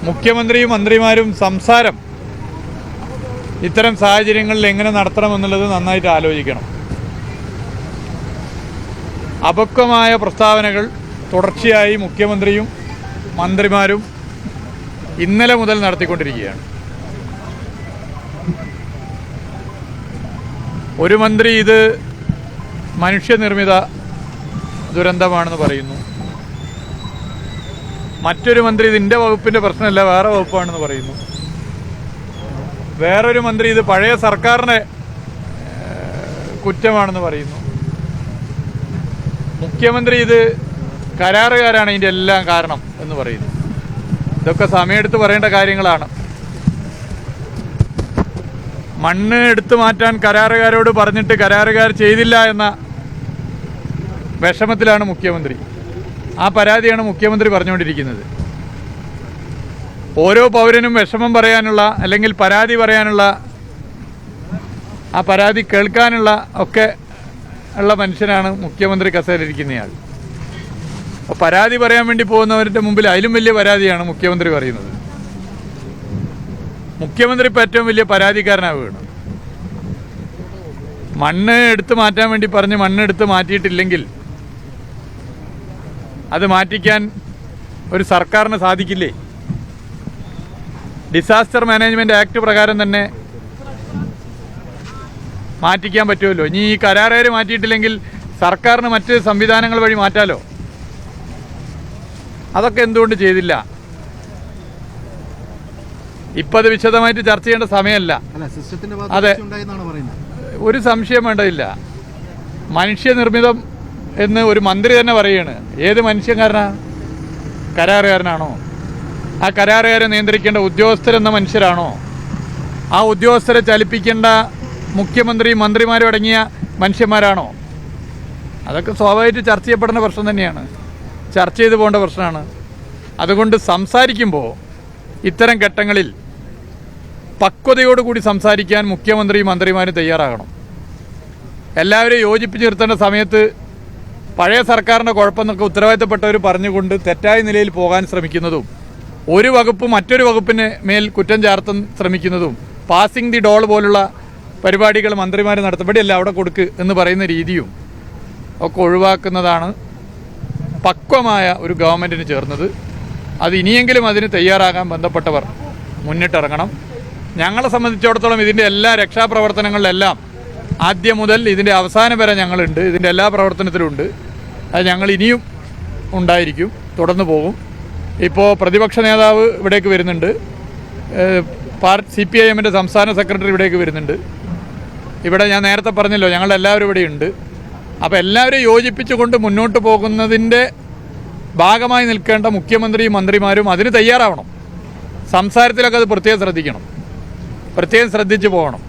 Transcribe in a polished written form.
മുഖ്യമന്ത്രിയും മന്ത്രിമാരും സംസാരം ഇത്തരം സാഹചര്യങ്ങളിൽ എങ്ങനെ നടത്തണമെന്നുള്ളത് നന്നായിട്ട് ആലോചിക്കണം. അപക്വമായ പ്രസ്താവനകൾ തുടർച്ചയായി മുഖ്യമന്ത്രിയും മന്ത്രിമാരും ഇന്നലെ മുതൽ നടത്തിക്കൊണ്ടിരിക്കുകയാണ്. ഒരു മന്ത്രി ഇത് മനുഷ്യനിർമ്മിത ദുരന്തമാണെന്ന് പറയുന്നു. മറ്റൊരു മന്ത്രി ഇതിൻ്റെ വകുപ്പിൻ്റെ പ്രശ്നമല്ല, വേറെ വകുപ്പാണെന്ന് പറയുന്നു. വേറൊരു മന്ത്രി ഇത് പഴയ സർക്കാരിൻ്റെ കുറ്റമാണെന്ന് പറയുന്നു. മുഖ്യമന്ത്രി ഇത് കരാറുകാരാണ് ഇതിൻ്റെ എല്ലാം കാരണം എന്ന് പറയുന്നു. ഇതൊക്കെ സമയമെടുത്ത് പറയേണ്ട കാര്യങ്ങളാണ്. മണ്ണ് എടുത്തു മാറ്റാൻ കരാറുകാരോട് പറഞ്ഞിട്ട് കരാറുകാർ ചെയ്തില്ല എന്ന വിഷമത്തിലാണ് മുഖ്യമന്ത്രി. ആ പരാതിയാണ് മുഖ്യമന്ത്രി പറഞ്ഞുകൊണ്ടിരിക്കുന്നത്. ഓരോ പൗരനും വിഷമം പറയാനുള്ള അല്ലെങ്കിൽ പരാതി പറയാനുള്ള, ആ പരാതി കേൾക്കാനുള്ള ഒക്കെ ഉള്ള മനുഷ്യനാണ് മുഖ്യമന്ത്രി കസേരയിരിക്കുന്നയാൾ. അപ്പോൾ പരാതി പറയാൻ വേണ്ടി പോകുന്നവരുടെ മുമ്പിൽ അതിലും വലിയ പരാതിയാണ് മുഖ്യമന്ത്രി പറയുന്നത്. മുഖ്യമന്ത്രി ഇപ്പോൾ ഏറ്റവും വലിയ പരാതിക്കാരനാവുകയാണ്. മണ്ണ് എടുത്തു മാറ്റാൻ വേണ്ടി പറഞ്ഞ് മണ്ണെടുത്ത് മാറ്റിയിട്ടില്ലെങ്കിൽ അത് മാറ്റിക്കാൻ ഒരു സർക്കാരിന് സാധിക്കില്ലേ? ഡിസാസ്റ്റർ മാനേജ്മെൻറ്റ് ആക്ട് പ്രകാരം തന്നെ മാറ്റിക്കാൻ പറ്റുമല്ലോ. ഇനി ഈ കരാറുകാർ മാറ്റിയിട്ടില്ലെങ്കിൽ സർക്കാരിന് മറ്റ് സംവിധാനങ്ങൾ വഴി മാറ്റാലോ. അതൊക്കെ എന്തുകൊണ്ട് ചെയ്തില്ല? ഇപ്പം അത് വിശദമായിട്ട് ചർച്ച ചെയ്യേണ്ട സമയമല്ല. അതെ, ഒരു സംശയം വേണ്ടതില്ല. മനുഷ്യനിർമ്മിതം എന്ന് ഒരു മന്ത്രി തന്നെ പറയുകയാണ്. ഏത് മനുഷ്യക്കാരനാ? കരാറുകാരനാണോ? ആ കരാറുകാരെ നിയന്ത്രിക്കേണ്ട ഉദ്യോഗസ്ഥരെന്ന മനുഷ്യരാണോ? ആ ഉദ്യോഗസ്ഥരെ ചലിപ്പിക്കേണ്ട മുഖ്യമന്ത്രിയും മന്ത്രിമാരും അടങ്ങിയ മനുഷ്യന്മാരാണോ? അതൊക്കെ സ്വാഭാവികമായിട്ട് ചർച്ച ചെയ്യപ്പെടുന്ന പ്രശ്നം തന്നെയാണ്, ചർച്ച ചെയ്തു പോകേണ്ട പ്രശ്നമാണ്. അതുകൊണ്ട് സംസാരിക്കുമ്പോൾ ഇത്തരം ഘട്ടങ്ങളിൽ പക്വതയോടുകൂടി സംസാരിക്കാൻ മുഖ്യമന്ത്രിയും മന്ത്രിമാരും തയ്യാറാകണം. എല്ലാവരെയും യോജിപ്പിച്ച് നിർത്തേണ്ട സമയത്ത് പഴയ സർക്കാരിൻ്റെ കുഴപ്പമെന്നൊക്കെ ഉത്തരവാദിത്തപ്പെട്ടവർ പറഞ്ഞുകൊണ്ട് തെറ്റായ നിലയിൽ പോകാൻ ശ്രമിക്കുന്നതും, ഒരു വകുപ്പ് മറ്റൊരു വകുപ്പിന് മേൽ കുറ്റം ചാർത്താൻ ശ്രമിക്കുന്നതും, പാസിംഗ് ദി ഡോൾ പോലുള്ള പരിപാടികൾ മന്ത്രിമാർ നടത്തപ്പെടില്ല അവിടെ കൊടുക്ക് എന്ന് പറയുന്ന രീതിയും ഒക്കെ ഒഴിവാക്കുന്നതാണ് പക്വമായ ഒരു ഗവൺമെൻറ്റിന് ചേർന്നത്. അത് ഇനിയെങ്കിലും അതിന് തയ്യാറാകാൻ ബന്ധപ്പെട്ടവർ മുന്നിട്ടിറങ്ങണം. ഞങ്ങളെ സംബന്ധിച്ചിടത്തോളം ഇതിൻ്റെ എല്ലാ രക്ഷാപ്രവർത്തനങ്ങളിലെല്ലാം ആദ്യം മുതൽ ഇതിൻ്റെ അവസാനം വരെ ഞങ്ങളുണ്ട്. ഇതിൻ്റെ എല്ലാ പ്രവർത്തനത്തിലുണ്ട്. അത് ഞങ്ങൾ ഇനിയും ഉണ്ടായിരിക്കും, തുടർന്ന് പോകും. ഇപ്പോൾ പ്രതിപക്ഷ നേതാവ് ഇവിടേക്ക് വരുന്നുണ്ട്, CPIM-ൻ്റെ സംസ്ഥാന സെക്രട്ടറി ഇവിടേക്ക് വരുന്നുണ്ട്. ഇവിടെ ഞാൻ നേരത്തെ പറഞ്ഞല്ലോ, ഞങ്ങളെല്ലാവരും ഇവിടെയുണ്ട്. അപ്പോൾ എല്ലാവരെയും യോജിപ്പിച്ചുകൊണ്ട് മുന്നോട്ട് പോകുന്നതിൻ്റെ ഭാഗമായി നിൽക്കേണ്ട മുഖ്യമന്ത്രിയും മന്ത്രിമാരും അതിന് തയ്യാറാവണം. സംസാരത്തിലൊക്കെ അത് പ്രത്യേകം ശ്രദ്ധിക്കണം, പ്രത്യേകം ശ്രദ്ധിച്ച് പോകണം.